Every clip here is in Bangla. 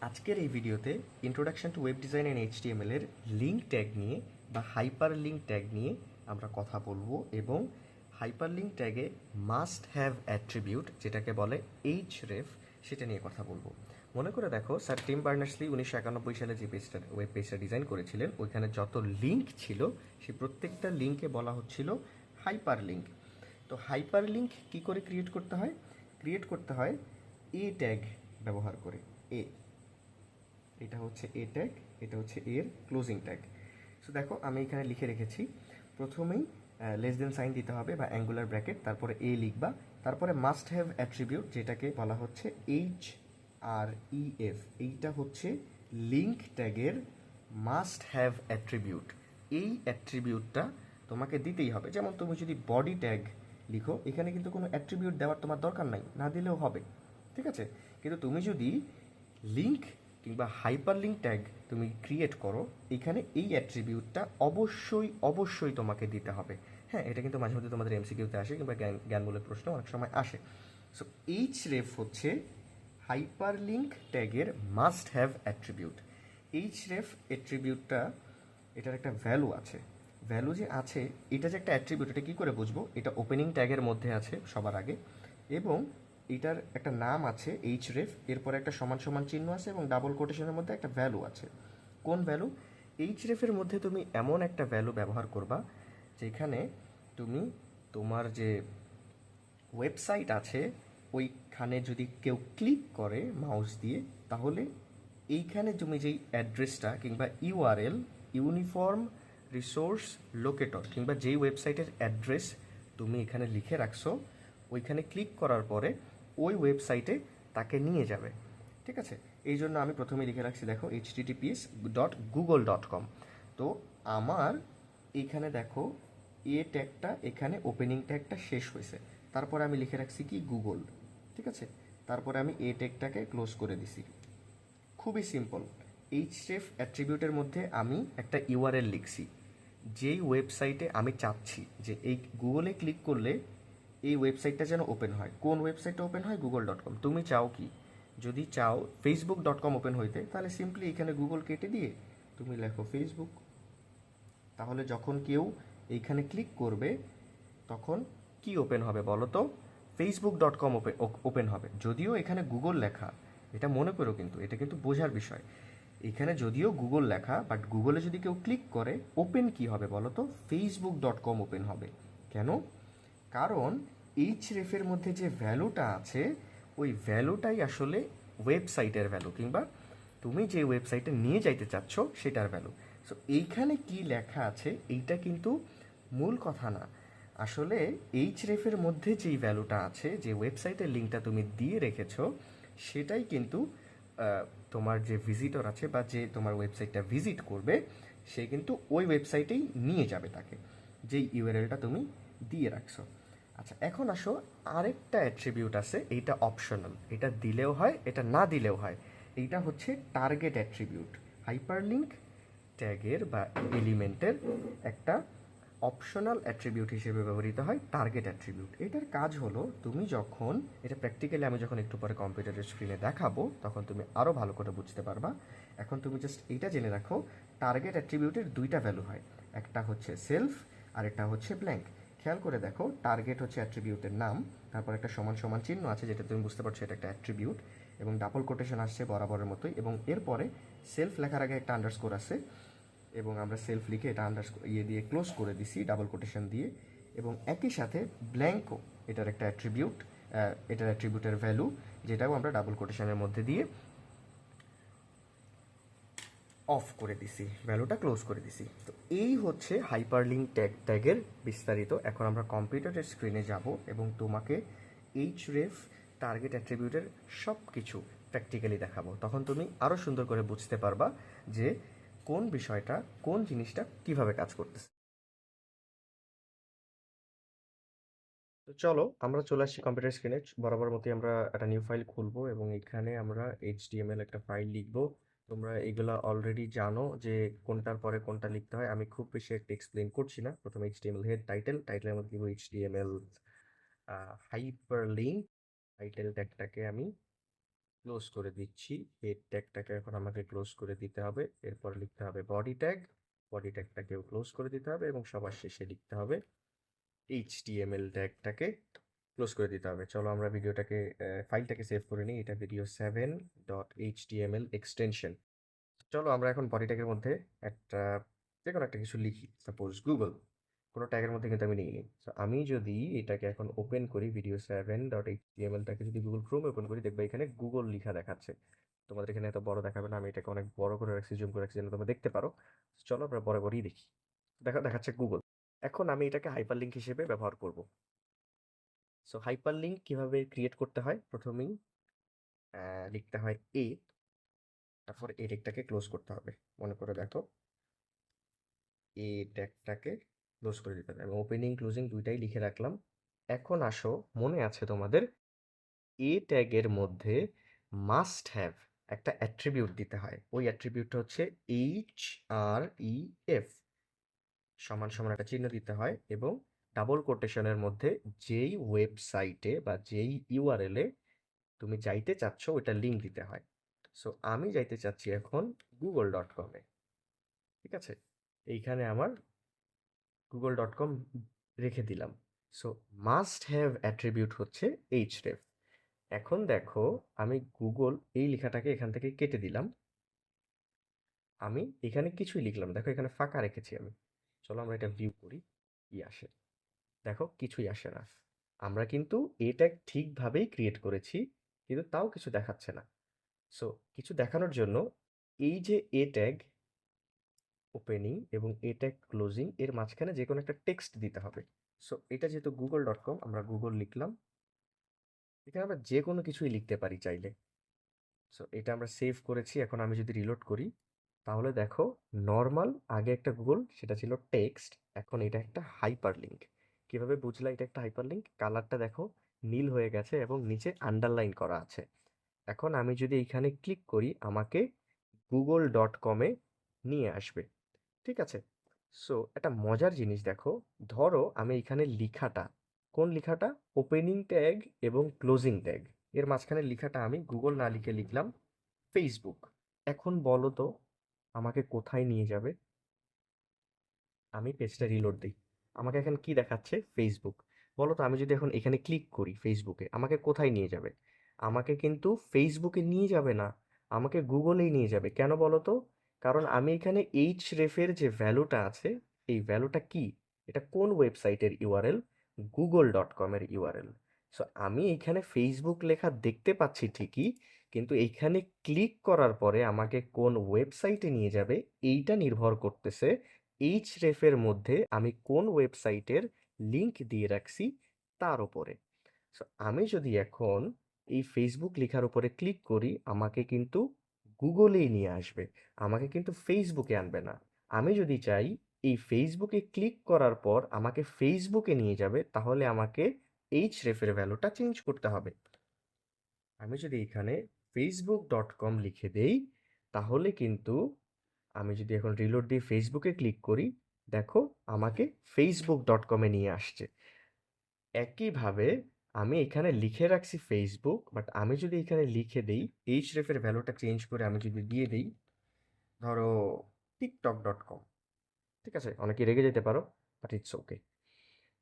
আজকের এই ভিডিওতে introduction to web design and HTML এর লিঙ্ক ট্যাগ নিয়ে বা হাইপার লিঙ্ক ট্যাগ নিয়ে আমরা কথা বলবো এবং হাইপার লিঙ্ক ট্যাগে মাস্ট হ্যাভ অ্যাট্রিবিউট যেটাকে বলে এইচরেফ সেটা নিয়ে কথা বলবো। মনে করে দেখো স্যার টিম বার্নার্স-লি 1991 সালে যে ওয়েব পেজটা ডিজাইন করেছিলেন ওইখানে যত লিঙ্ক ছিল সেই প্রত্যেকটা লিঙ্কে বলা হচ্ছিল হাইপার লিঙ্ক। তো হাইপার লিঙ্ক কী করে ক্রিয়েট করতে হয়? ক্রিয়েট করতে হয় এ ট্যাগ ব্যবহার করে। এটা হচ্ছে এ ট্যাগ, এটা হচ্ছে এর ক্লোজিং ট্যাগ। সো দেখো আমি এখানে লিখে রেখেছি, প্রথমেই লেস দেন সাইন দিতে হবে বা অ্যাঙ্গুলার ব্র্যাকেট, তারপরে এ লিখবা, তারপরে মাস্ট হ্যাভ অ্যাট্রিবিউট যেটাকে বলা হচ্ছে HREF। এইটা হচ্ছে লিঙ্ক ট্যাগের মাস্ট হ্যাভ অ্যাট্রিবিউট। এই অ্যাট্রিবিউটটা তোমাকে দিতেই হবে। যেমন তুমি যদি বডি ট্যাগ লিখো, এখানে কিন্তু কোনো অ্যাট্রিবিউট দেওয়ার তোমার দরকার নাই, না দিলেও হবে, ঠিক আছে। কিন্তু তুমি যদি লিঙ্ক কিংবা হাইপার লিঙ্ক ট্যাগ তুমি ক্রিয়েট করো, এখানে এই অ্যাট্রিবিউটটা অবশ্যই অবশ্যই তোমাকে দিতে হবে। হ্যাঁ, এটা কিন্তু মাঝে মধ্যে তোমাদের এমসিকিউতে আসে কিংবা জ্ঞানমূলক প্রশ্ন অনেক সময় আসে। সো এইচরেফ হচ্ছে হাইপার লিঙ্ক ট্যাগের মাস্ট হ্যাভ অ্যাট্রিবিউট। এইচরেফ অ্যাট্রিবিউটটা, এটার একটা ভ্যালু আছে। ভ্যালু যে আছে, এটা যে একটা অ্যাট্রিবিউট, এটা কী করে বুঝবো? এটা ওপেনিং ট্যাগের মধ্যে আছে সবার আগে, এবং এটার একটা নাম আছে এইচরেফ, এরপরে একটা সমান সমান চিহ্ন আছে এবং ডাবল কোটেশনের মধ্যে একটা ভ্যালু আছে। কোন ভ্যালু? এইচরেফের মধ্যে তুমি এমন একটা ভ্যালু ব্যবহার করবা যেখানে তুমি তোমার যে ওয়েবসাইট আছে ওইখানে যদি কেউ ক্লিক করে মাউস দিয়ে, তাহলে এইখানে তুমি যেই অ্যাড্রেসটা কিংবা ইউআরএল, ইউনিফর্ম রিসোর্স লোকেটর, কিংবা যেই ওয়েবসাইটের অ্যাড্রেস তুমি এখানে লিখে রাখছো, ওইখানে ক্লিক করার পরে ওই ওয়েবসাইটে তাকে নিয়ে যাবে, ঠিক আছে। এই জন্য আমি প্রথমে লিখে রাখছি, দেখো https.google.com। তো আমার এইখানে দেখো এ ট্যাগটা, এখানে ওপেনিং ট্যাগটা শেষ হয়েছে, তারপরে আমি লিখে রাখছি কি গুগল, ঠিক আছে। তারপরে আমি এ ট্যাগটাকে ক্লোজ করে দিছি। খুবই সিম্পল। এইচরেফ অ্যাট্রিবিউটের মধ্যে আমি একটা ইউআরএল লিখছি, যেই ওয়েবসাইটে আমি চাচ্ছি যে এই গুগলে ক্লিক করলে এই ওয়েবসাইটটা যেন ওপেন হয়। কোন ওয়েবসাইটটা ওপেন হয়? google.com। তুমি চাও কি? যদি চাও facebook.com ওপেন হইতে, তাহলে সিম্পলি এখানে গুগল কেটে দিয়ে তুমি লেখো ফেসবুক। তাহলে যখন কেউ এইখানে ক্লিক করবে তখন কি ওপেন হবে বলো তো? facebook.com ওপেন হবে। যদিও এখানে গুগল লেখা, এটা মনে করো, কিন্তু এটা কিন্তু বোঝার বিষয়। এখানে যদিও গুগল লেখা, বাট গুগলে যদি কেউ ক্লিক করে ওপেন কি হবে বলো তো? facebook.com ওপেন হবে। কেন? কারণ এইচরেফের মধ্যে যে ভ্যালুটা আছে, ওই ভ্যালুটাই আসলে ওয়েবসাইটের ভ্যালু, কিংবা তুমি যে ওয়েবসাইটে নিয়ে যাইতে চাচ্ছ সেটার ভ্যালু। সো এইখানে কি লেখা আছে এইটা কিন্তু মূল কথা না। আসলে এইচরেফের মধ্যে যেই ভ্যালুটা আছে, যে ওয়েবসাইটের লিঙ্কটা তুমি দিয়ে রেখেছো, সেটাই কিন্তু তোমার যে ভিজিটর আছে বা যে তোমার ওয়েবসাইটটা ভিজিট করবে, সে কিন্তু ওই ওয়েবসাইটেই নিয়ে যাবে তাকে, যেই ইউআরএলটা তুমি দিয়ে রাখছো। আচ্ছা, এখন আসো, আরেকটা অ্যাট্রিবিউট আছে, এইটা অপশনাল, এটা দিলেও হয় এটা না দিলেও হয়। এইটা হচ্ছে টার্গেট অ্যাট্রিবিউট। হাইপারলিঙ্ক ট্যাগের বা এলিমেন্টের একটা অপশনাল অ্যাট্রিবিউট হিসেবে ব্যবহৃত হয় টার্গেট অ্যাট্রিবিউট। এটার কাজ হলো, তুমি যখন এটা প্র্যাকটিক্যালি আমি যখন একটু পরে কম্পিউটারের স্ক্রিনে দেখাবো তখন তুমি আরও ভালো করে বুঝতে পারবা। এখন তুমি জাস্ট এইটা জেনে রাখো, টার্গেট অ্যাট্রিবিউটের দুইটা ভ্যালু হয়, একটা হচ্ছে সেলফ আর একটা হচ্ছে ব্ল্যাঙ্ক। খেয়াল করে দেখো, টার্গেট হচ্ছে অ্যাট্রিবিউটের নাম, তারপর একটা সমান সমান চিহ্ন আছে যেটা তুমি বুঝতে পারছো এটা একটা অ্যাট্রিবিউট, এবং ডাবল কোটেশন আসছে বরাবরের মতোই, এবং এরপরে সেলফ লেখার আগে একটা আন্ডারস্কোর আছে, এবং আমরা সেলফ লিখে এটা ইয়ে দিয়ে ক্লোজ করে দিছি ডাবল কোটেশন দিয়ে, এবং একই সাথে ব্ল্যাঙ্কও এটার একটা অ্যাট্রিবিউট, এটার অ্যাট্রিবিউটের ভ্যালু, যেটাও আমরা ডাবল কোটেশনের মধ্যে দিয়ে অফ করে দিছি, ভ্যালুটা ক্লোজ করে দিছি। তো এই হচ্ছে হাইপারলিঙ্ক ট্যাগের বিস্তারিত। এখন আমরা কম্পিউটারের স্ক্রিনে যাব এবং তোমাকে এইচরেফ টার্গেট অ্যাট্রিবিউটের সব কিছু প্র্যাকটিক্যালি দেখাবো। তখন তুমি আরও সুন্দর করে বুঝতে পারবা যে কোন বিষয়টা, কোন জিনিসটা কিভাবে কাজ করতেছে। তো চলো আমরা চলে আসছি কম্পিউটার স্ক্রিনে। বরাবর মতোই আমরা একটা নিউ ফাইল খুলবো এবং এখানে আমরা এইচটিএমএল একটা ফাইল লিখবো। তোমরা এগুলা অলরেডি জানো যে কোনটার পরে কোনটা লিখতে হয়, আমি খুব বেশি একটা এক্সপ্লেন করছি না। প্রথমে এইচটিএমএল হেড, টাইটেলের মধ্যে দিব এইচটিএমএল, হাইপার লিঙ্ক। টাইটেল ট্যাগটাকে আমি, ক্লোজ করে দিচ্ছি। হেড ট্যাগটাকে এখন আমাকে ক্লোজ করে দিতে হবে। এরপর লিখতে হবে বডি ট্যাগ, বডি ট্যাগটাকেও ক্লোজ করে দিতে হবে এবং সবার শেষে লিখতে হবে এইচটিএমএল ট্যাগটাকে ক্লোজ করে দিতে হবে। চলো আমরা ভিডিওটাকে ফাইলটাকে সেভ করে নিই। এটা video7.html এক্সটেনশন। চলো আমরা এখন বডি ট্যাগের মধ্যে একটা যে কোনো একটা কিছু লিখি, সাপোজ গুগল। কোনো ট্যাগের মধ্যে কিন্তু আমি নিইনি। সো আমি যদি এটাকে এখন ওপেন করি, video7.htmlটাকে যদি গুগল ক্রোমে ওপেন করি, দেখবে এখানে গুগল লেখা দেখাচ্ছে। তোমাদের এখানে এত বড় দেখাবে না, আমি এটাকে অনেক বড় করে রাখছি, জুম করে রাখছি যেন তোমরা দেখতে পারো। চলো আমরা বড় করেই দেখি। দেখাচ্ছে গুগল। এখন আমি এটাকে হাইপারলিংক হিসেবে ব্যবহার করব। সো হাইপারলিংক কিভাবে ক্রিয়েট করতে হয়, প্রথমেই লিখতে হয় তারপর এ ট্যাগটাকে ক্লোজ করতে হবে। মনে করে দেখো, এ ট্যাগটাকে ক্লোজ করে দিতে হবে। আমি ওপেনিং ক্লোজিং দুইটাই লিখে রাখলাম। এখন আসো, মনে আছে তোমাদের এ ট্যাগের মধ্যে মাস্ট হ্যাভ একটা অ্যাট্রিবিউট দিতে হয়। ওই অ্যাট্রিবিউটটা হচ্ছে HREF, সমান সমান একটা চিহ্ন দিতে হয় এবং ডাবল কোটেশনের মধ্যে যেই ওয়েবসাইটে বা যেই ইউআরএলে তুমি যাইতে চাচ্ছ ওইটা লিঙ্ক দিতে হয়। সো আমি যাইতে চাচ্ছি এখন google.com-এ। ঠিক আছে, এইখানে আমার google.com রেখে দিলাম। সো মাস্ট হ্যাভ অ্যাট্রিবিউট হচ্ছে href। এখন দেখো, আমি গুগল এই লেখাটাকে এখান থেকে কেটে দিলাম। আমি এখানে কিছুই লিখলাম, দেখো এখানে ফাঁকা রেখেছি আমি। চলো আমরা এটা ভিউ করি, কি আসে। দেখো কিছুই আসে না। আমরা কিন্তু এটা ঠিকভাবেই ক্রিয়েট করেছি, কিন্তু তাও কিছু দেখাচ্ছে না। সো কিছু দেখানোর জন্য এই যে এ ট্যাগ ওপেনিং এবং এ ট্যাগ ক্লোজিং এর মাঝখানে যে কোনো একটা টেক্সট দিতে হবে। সো এটা যেহেতু google.com, আমরা গুগল লিখলাম। এখানে আমরা যে কোনো কিছুই লিখতে পারি চাইলে। সো এটা আমরা সেভ করেছি। এখন আমি যদি রিলোড করি, তাহলে দেখো নর্মাল আগে একটা গুগল, সেটা ছিল টেক্সট, এখন এটা একটা হাইপার লিঙ্ক। কিভাবে বুঝলা এটা একটা হাইপার লিঙ্ক? কালারটা দেখো নীল হয়ে গেছে এবং নিচে আন্ডারলাইন করা আছে। এখন আমি যদি এইখানে ক্লিক করি, আমাকে google.com-এ নিয়ে আসবে। ঠিক আছে, সো একটা মজার জিনিস দেখো, ধরো আমি এখানে লেখাটা, কোন লেখাটা, ওপেনিং ট্যাগ এবং ক্লোজিং ট্যাগ এর মাঝখানে লেখাটা আমি গুগল না লিখে লিখলাম ফেসবুক। এখন বলো তো আমাকে কোথায় নিয়ে যাবে? আমি পেজটা রিলোড দিই, আমাকে এখন কি দেখাচ্ছে? ফেসবুক। বলো তো আমি যদি এখন এখানে ক্লিক করি ফেসবুকে, আমাকে কোথায় নিয়ে যাবে? আমাকে কিন্তু ফেসবুকে নিয়ে যাবে না, আমাকে গুগলেই নিয়ে যাবে। কেন বলো তো? কারণ আমি এখানে এইচ রেফের যে ভ্যালুটা আছে, এই ভ্যালুটা কি, এটা কোন ওয়েবসাইটের ইউআরএল? google.com এর ইউআরএল। সো আমি এখানে ফেসবুক লেখা দেখতে পাচ্ছি ঠিকই, কিন্তু এইখানে ক্লিক করার পরে আমাকে কোন ওয়েবসাইটে নিয়ে যাবে এইটা নির্ভর করতেছে এইচরেফের মধ্যে আমি কোন ওয়েবসাইটের লিংক দিয়ে রাখছি তার উপরে। সো আমি যদি এখন এই ফেসবুক লেখার উপরে ক্লিক করি, আমাকে কিন্তু গুগলেই নিয়ে আসবে, আমাকে কিন্তু ফেসবুকে আনবে না। আমি যদি চাই এই ফেসবুকে ক্লিক করার পর আমাকে ফেসবুকে নিয়ে যাবে, তাহলে আমাকে এইচরেফের ভ্যালুটা চেঞ্জ করতে হবে। আমি যদি এখানে facebook.com লিখে দেই, তাহলে কিন্তু আমি যদি এখন রিলোড দিয়ে ফেসবুকে ক্লিক করি, দেখো আমাকে facebook.com-এ নিয়ে আসছে। একইভাবে আমি এখানে লিখে রাখছি ফেসবুক, বাট আমি যদি এখানে লিখে দেই এইচরেফের ভ্যালুটা চেঞ্জ করে আমি যদি দিয়ে দিই ধরো tiktok.com, ঠিক আছে, অনেকে রেগে যেতে পারো, বাট ইটস ওকে।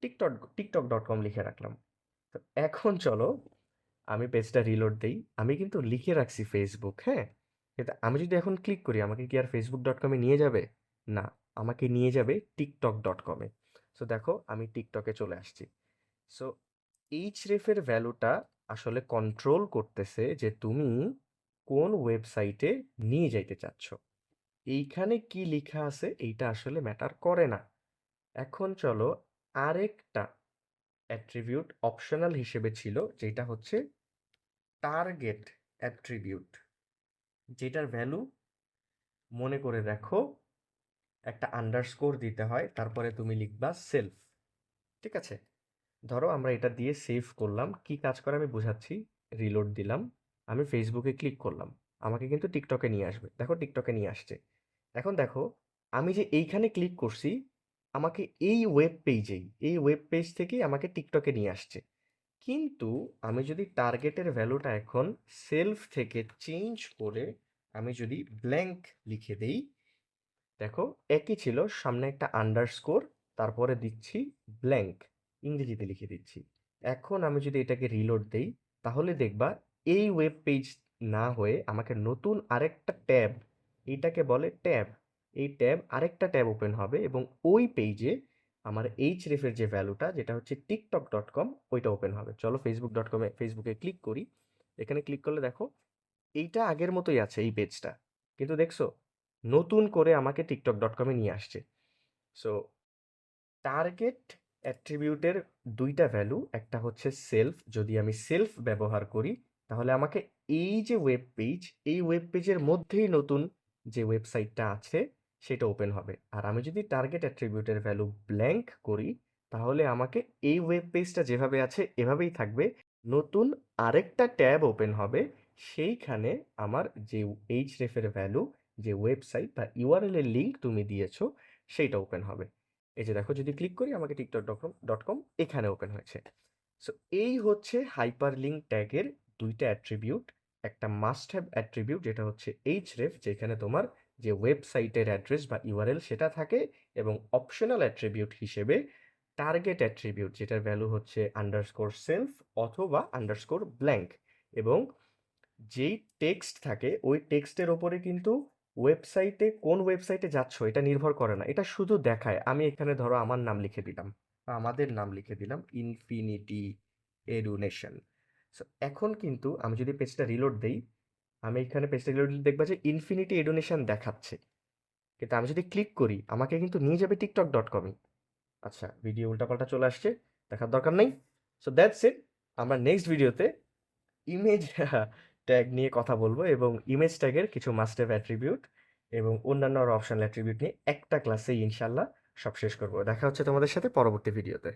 tiktok.com লিখে রাখলাম। তো এখন চলো আমি পেজটা রিলোড দেই, আমি কিন্তু লিখে রাখছি ফেসবুক, হ্যাঁ, কিন্তু আমি যদি এখন ক্লিক করি, আমাকে কি আর facebook.com-এ নিয়ে যাবে? না, আমাকে নিয়ে যাবে tiktok.com-এ। সো দেখো আমি টিকটকে চলে আসছি। সো এইচরেফের ভ্যালুটা আসলে কন্ট্রোল করতেছে যে তুমি কোন ওয়েবসাইটে নিয়ে যাইতে চাচ্ছ। এইখানে কি লেখা আছে এইটা আসলে ম্যাটার করে না। এখন চলো আরেকটা অ্যাট্রিবিউট অপশনাল হিসেবে ছিল, যেটা হচ্ছে টার্গেট অ্যাট্রিবিউট, যেটার ভ্যালু মনে করে দেখো একটা আন্ডারস্কোর দিতে হয়, তারপরে তুমি লিখবা সেলফ। ঠিক আছে, ধরো আমরা এটা দিয়ে সেভ করলাম, কি কাজ করে আমি বোঝাচ্ছি। রিলোড দিলাম, আমি ফেসবুকে ক্লিক করলাম, আমাকে কিন্তু টিকটকে নিয়ে আসবে। দেখো টিকটকে নিয়ে আসছে। এখন দেখো আমি যে এইখানে ক্লিক করছি, আমাকে এই ওয়েব পেজ থেকেই আমাকে টিকটকে নিয়ে আসছে। কিন্তু আমি যদি টার্গেটের ভ্যালুটা এখন সেলফ থেকে চেঞ্জ করে আমি যদি ব্ল্যাঙ্ক লিখে দেই, দেখো একই ছিল, সামনে একটা আন্ডারস্কোর, তারপরে দিচ্ছি ব্ল্যাঙ্ক, ইংরেজিতে লিখে দিচ্ছি। এখন আমি যদি এটাকে রিলোড দেই, তাহলে দেখবা এই ওয়েব পেজ না হয়ে আমাকে নতুন আরেকটা ট্যাব, এইটাকে বলে ট্যাব, এই ট্যাব আরেকটা ট্যাব ওপেন হবে এবং ওই পেজে আমার এইচরেফের যে ভ্যালুটা, যেটা হচ্ছে tiktok.com, ওইটা ওপেন হবে। চলো facebook.com-এ, ফেসবুকে ক্লিক করি। এখানে ক্লিক করলে দেখো এইটা আগের মতোই আছে এই পেজটা, কিন্তু দেখছো নতুন করে আমাকে tiktok.com-এ নিয়ে আসছে। সো টার্গেট অ্যাট্রিবিউটের দুইটা ভ্যালু, একটা হচ্ছে সেলফ, যদি আমি সেলফ ব্যবহার করি তাহলে আমাকে এই যে ওয়েব পেজ, এই ওয়েব পেজের মধ্যেই নতুন যে ওয়েবসাইটটা আছে সেটা ওপেন হবে। আর আমি যদি টার্গেট অ্যাট্রিবিউটের ভ্যালু ব্ল্যাঙ্ক করি তাহলে আমাকে এই ওয়েব পেজটা যেভাবে আছে এভাবেই থাকবে, নতুন আরেকটা ট্যাব ওপেন হবে, সেইখানে আমার যে এইচরেফের ভ্যালু, যে ওয়েবসাইট বা ইউআরএল এর লিঙ্ক তুমি দিয়েছো সেইটা ওপেন হবে। এই যে দেখো, যদি ক্লিক করি আমাকে tiktok.com এখানে ওপেন হয়েছে। সো এই হচ্ছে হাইপারলিঙ্ক ট্যাগের দুইটা অ্যাট্রিবিউট। একটা মাস্ট হ্যাভ অ্যাট্রিবিউট যেটা হচ্ছে এইচরেফ, যেখানে তোমার যে ওয়েবসাইটের অ্যাড্রেস বা ইউআরএল সেটা থাকে, এবং অপশনাল অ্যাট্রিবিউট হিসেবে টার্গেট অ্যাট্রিবিউট, যেটার ভ্যালু হচ্ছে আন্ডারস্কোর সেলফ অথবা আন্ডারস্কোর ব্ল্যাঙ্ক। এবং যেই টেক্সট থাকে ওই টেক্সটের ওপরে কিন্তু ওয়েবসাইটে, কোন ওয়েবসাইটে যাচ্ছ এটা নির্ভর করে না, এটা শুধু দেখায়। আমি এখানে ধরো আমার নাম লিখে দিলাম বা আমাদের নাম লিখে দিলাম, ইনফিনিটি এডুনেশন। সো এখন কিন্তু আমি যদি পেজটা রিলোড দেই, আমি এখানে পেজটা রিলোড দিলে দেখবা যে ইনফিনিটি এডুনেশন দেখাচ্ছে, কিন্তু আমি যদি ক্লিক করি আমাকে কিন্তু নিয়ে যাবে tiktok.com-ই। আচ্ছা, ভিডিও উল্টাপাল্টা চলে আসছে, দেখার দরকার নেই। So that's it. আমরা নেক্সট ভিডিওতে ইমেজ ট্যাগ নিয়ে কথা বলবো এবং ইমেজ ট্যাগের কিছু মাস্ট হ্যাভ অ্যাট্রিবিউট এবং অন্যান্য অপশনাল অ্যাট্রিবিউট নিয়ে একটা ক্লাসে ইনশাল্লাহ সব শেষ করবো। দেখা হচ্ছে তোমাদের সাথে পরবর্তী ভিডিওতে।